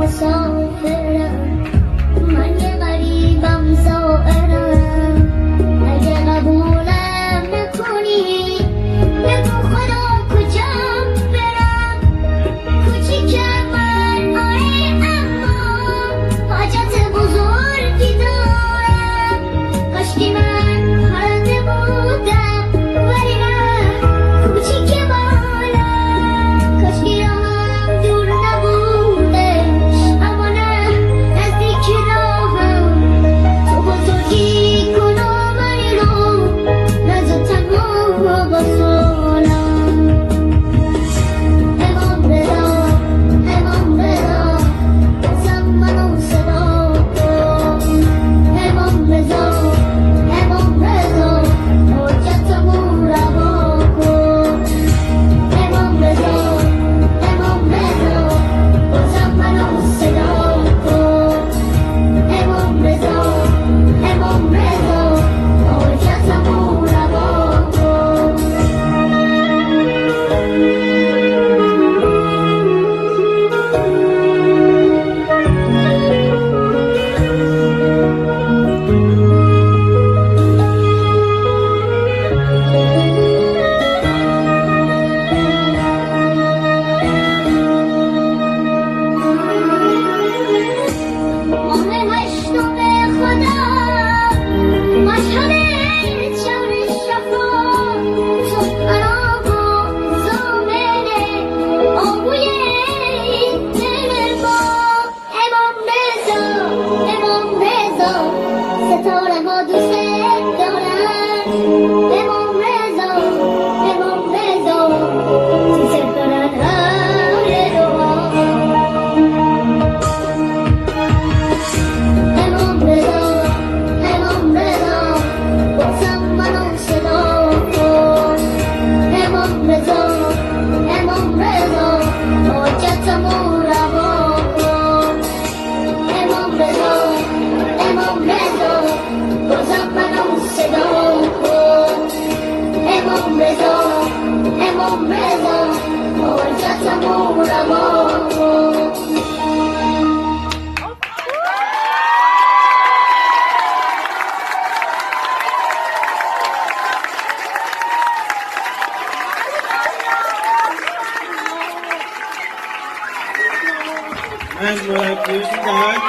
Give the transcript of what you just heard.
مسافرم من یه غریبم زائرم اگه قبولم نکنی بگو خدا کجام برم کوچیک من آره اما حاجت بزرگی دارم کاشکی من پرنده بودم ولی نه کوچیک بالم کاشکی راهم دور نبودش اما نه نزدیک راهم تو بزرگی کن منی رو نزد تنها با سالم امام رضا بازم منو صدا کن امام رضا حاجتمو روا کن امام رضا بازم منو صدا کن امام رضا حاجتمو روا کن ماه هشتم خدا مشهد چهر شفا سخنرا و زامن آبوی دل ما امام رضا ستاره ها دوست دارن امام رضا دوست دارن هر دعا امام رضا بازم منو صدا کن امام رضا حاجتمو روا کن امام رضا بازم منو صدا کن امام رضا حاجتمو روا کن And we'll have